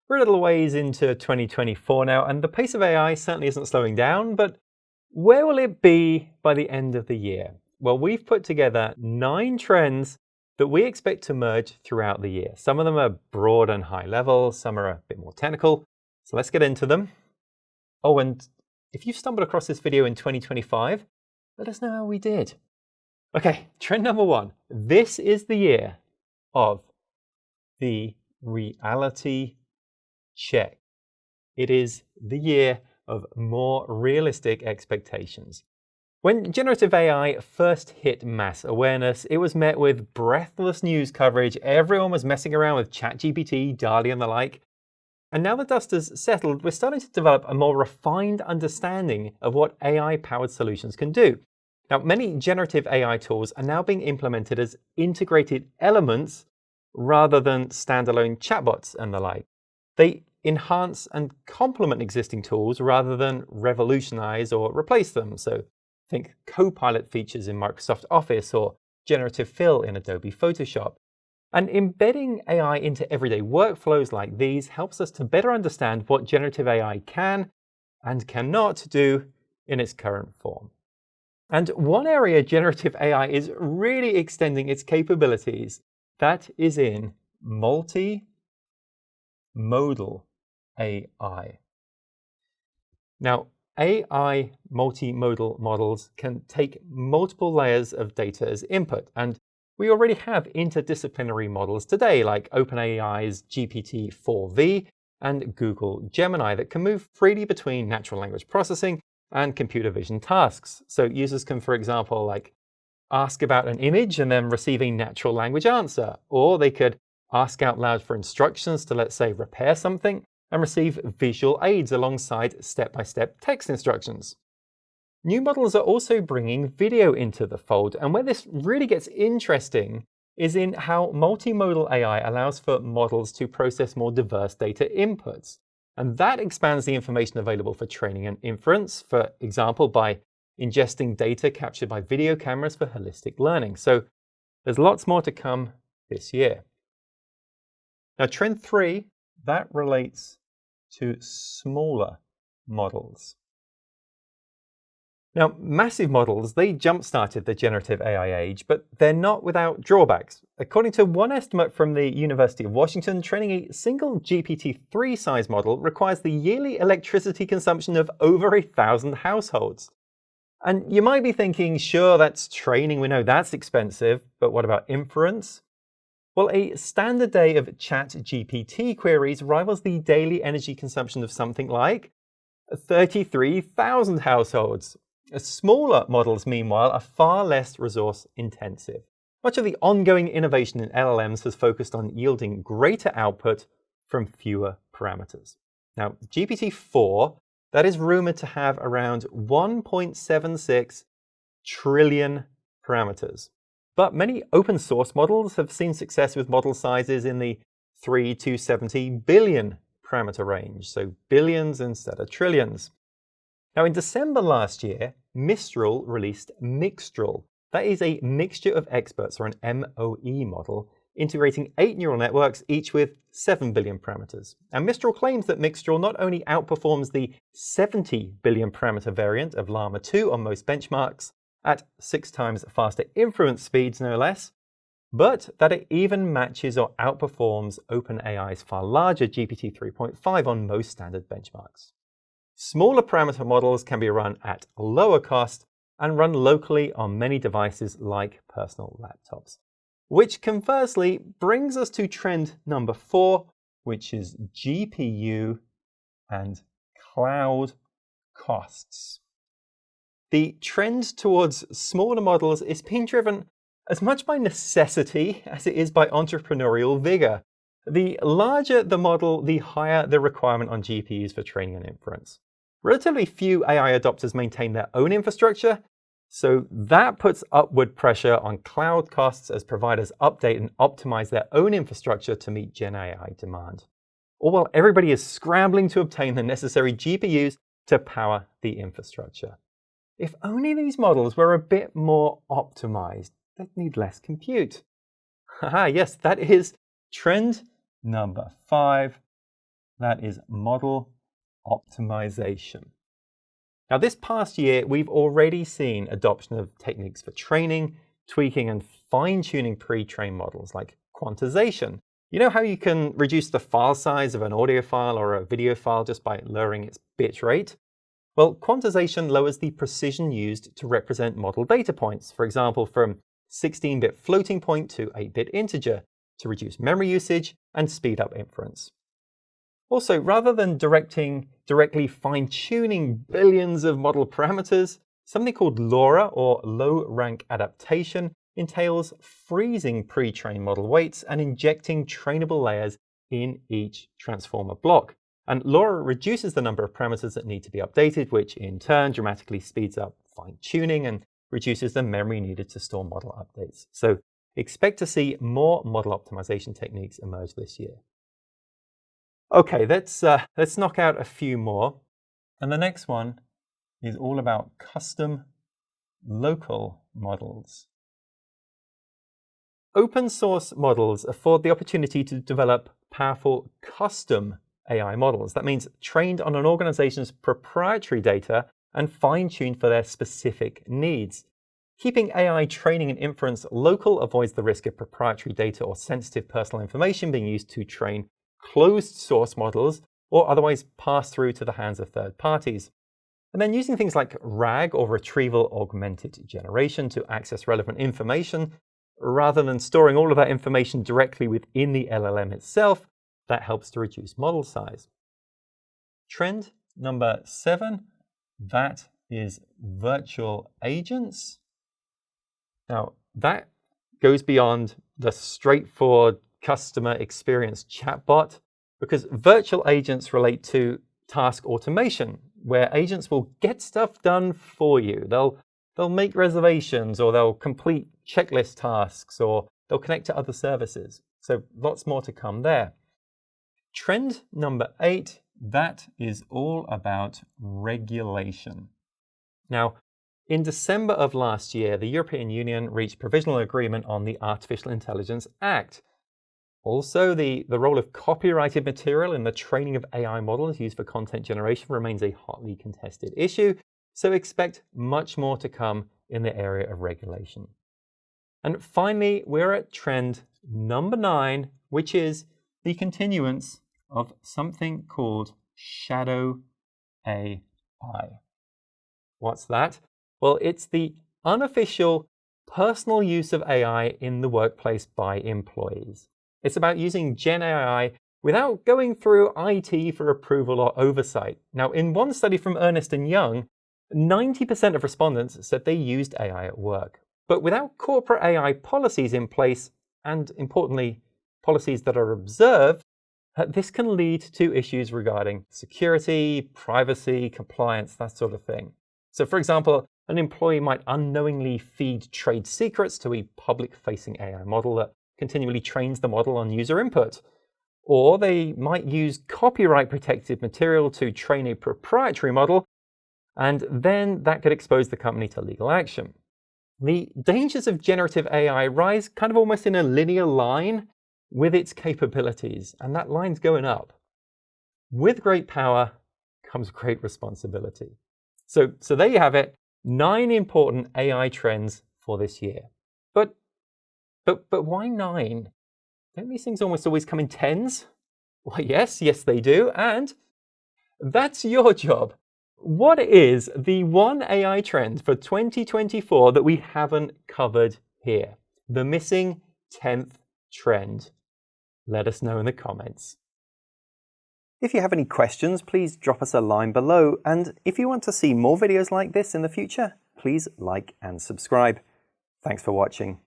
We're a little ways into 2024 now, and the pace of AI certainly isn't slowing down, but where will it be by the end of the year? Well, we've put together 9 trends that we expect to merge throughout the year. Some of them are broad and high level, some are a bit more technical. So let's get into them. Oh, and if you stumbled across this video in 2025, let us know how we did. Okay, trend number 1. This is the year of the reality check. It is the year of more realistic expectations. When generative AI first hit mass awareness, it was met with breathless news coverage. Everyone was messing around with ChatGPT, DALL-E, and the like. And now the dust has settled, we're starting to develop a more refined understanding of what AI-powered solutions can do. Now, many generative AI tools are now being implemented as integrated elements rather than standalone chatbots and the like. They enhance and complement existing tools rather than revolutionize or replace them. So think Copilot features in Microsoft Office or generative fill in Adobe Photoshop. And embedding AI into everyday workflows like these helps us to better understand what generative AI can and cannot do in its current form. And one area generative AI is really extending its capabilities, that is in multimodal AI. Now, AI multimodal models can take multiple layers of data as input, and we already have interdisciplinary models today, like OpenAI's GPT-4v and Google Gemini, that can move freely between natural language processing and computer vision tasks. So users can, for example, ask about an image and then receive a natural language answer, or they could ask out loud for instructions to, let's say, repair something, and receive visual aids alongside step-by-step text instructions. New models are also bringing video into the fold, and where this really gets interesting is in how multimodal AI allows for models to process more diverse data inputs. And that expands the information available for training and inference, for example, by ingesting data captured by video cameras for holistic learning. So there's lots more to come this year. Now, trend 3, that relates to smaller models. Now, massive models, they jump-started the generative AI age, but they're not without drawbacks. According to one estimate from the University of Washington, training a single GPT-3 size model requires the yearly electricity consumption of over 1,000 households. And you might be thinking, sure, that's training, we know that's expensive, but what about inference? Well, a standard day of ChatGPT queries rivals the daily energy consumption of something like 33,000 households. Smaller models, meanwhile, are far less resource intensive. Much of the ongoing innovation in LLMs has focused on yielding greater output from fewer parameters. Now, GPT-4, that is rumored to have around 1.76 trillion parameters. But many open source models have seen success with model sizes in the 3 to 70 billion parameter range, so billions instead of trillions. Now, in December last year, Mistral released Mixtral. That is a mixture of experts, or an MOE model, integrating 8 neural networks, each with 7 billion parameters. And Mistral claims that Mixtral not only outperforms the 70 billion parameter variant of Llama 2 on most benchmarks, at 6 times faster inference speeds, no less, but that it even matches or outperforms OpenAI's far larger GPT 3.5 on most standard benchmarks. Smaller parameter models can be run at lower cost and run locally on many devices like personal laptops. Which conversely brings us to trend number 4, which is GPU and cloud costs. The trend towards smaller models is being driven as much by necessity as it is by entrepreneurial vigor. The larger the model, the higher the requirement on GPUs for training and inference. Relatively few AI adopters maintain their own infrastructure, so that puts upward pressure on cloud costs as providers update and optimize their own infrastructure to meet Gen AI demand. All while everybody is scrambling to obtain the necessary GPUs to power the infrastructure. If only these models were a bit more optimized, they'd need less compute. Haha, yes, that is trend number 5, That is model optimization. Now, this past year, we've already seen adoption of techniques for training, tweaking, and fine-tuning pre-trained models like quantization. You know how you can reduce the file size of an audio file or a video file just by lowering its bit rate? Well, quantization lowers the precision used to represent model data points, for example, from 16-bit floating point to 8-bit integer, to reduce memory usage and speed up inference. Also, rather than directly fine-tuning billions of model parameters, something called LoRa, or low-rank adaptation, entails freezing pre-trained model weights and injecting trainable layers in each transformer block. And LoRa reduces the number of parameters that need to be updated, which in turn dramatically speeds up fine-tuning and reduces the memory needed to store model updates. So expect to see more model optimization techniques emerge this year. Okay, let's knock out a few more. And the next one is all about custom local models. Open source models afford the opportunity to develop powerful custom AI models. That means trained on an organization's proprietary data and fine-tuned for their specific needs. Keeping AI training and inference local avoids the risk of proprietary data or sensitive personal information being used to train closed source models or otherwise pass through to the hands of third parties. And then using things like RAG, or retrieval augmented generation, to access relevant information rather than storing all of that information directly within the LLM itself, that helps to reduce model size. Trend number 7, that is virtual agents. Now, that goes beyond the straightforward customer experience chatbot, because virtual agents relate to task automation, where agents will get stuff done for you. They'll make reservations, or they'll complete checklist tasks, or they'll connect to other services. So lots more to come there. Trend number 8, that is all about regulation. Now, in December of last year, the European Union reached provisional agreement on the Artificial Intelligence Act. Also, the role of copyrighted material in the training of AI models used for content generation remains a hotly contested issue, so expect much more to come in the area of regulation. And finally, we're at trend number 9, which is the continuance of something called shadow AI. What's that? Well, it's the unofficial personal use of AI in the workplace by employees. It's about using Gen AI without going through IT for approval or oversight. Now, in one study from Ernst & Young, 90% of respondents said they used AI at work. But without corporate AI policies in place, and importantly, policies that are observed, this can lead to issues regarding security, privacy, compliance, that sort of thing. So, for example, an employee might unknowingly feed trade secrets to a public-facing AI model that continually trains the model on user input. Or they might use copyright-protected material to train a proprietary model, and then that could expose the company to legal action. The dangers of generative AI rise kind of almost in a linear line with its capabilities, and that line's going up. With great power comes great responsibility. So there you have it, 9 important AI trends for this year. But why 9? Don't these things almost always come in tens? Well, yes, they do, and that's your job. What is the one AI trend for 2024 that we haven't covered here? The missing 10th trend. Let us know in the comments. If you have any questions, please drop us a line below. And if you want to see more videos like this in the future, please like and subscribe. Thanks for watching.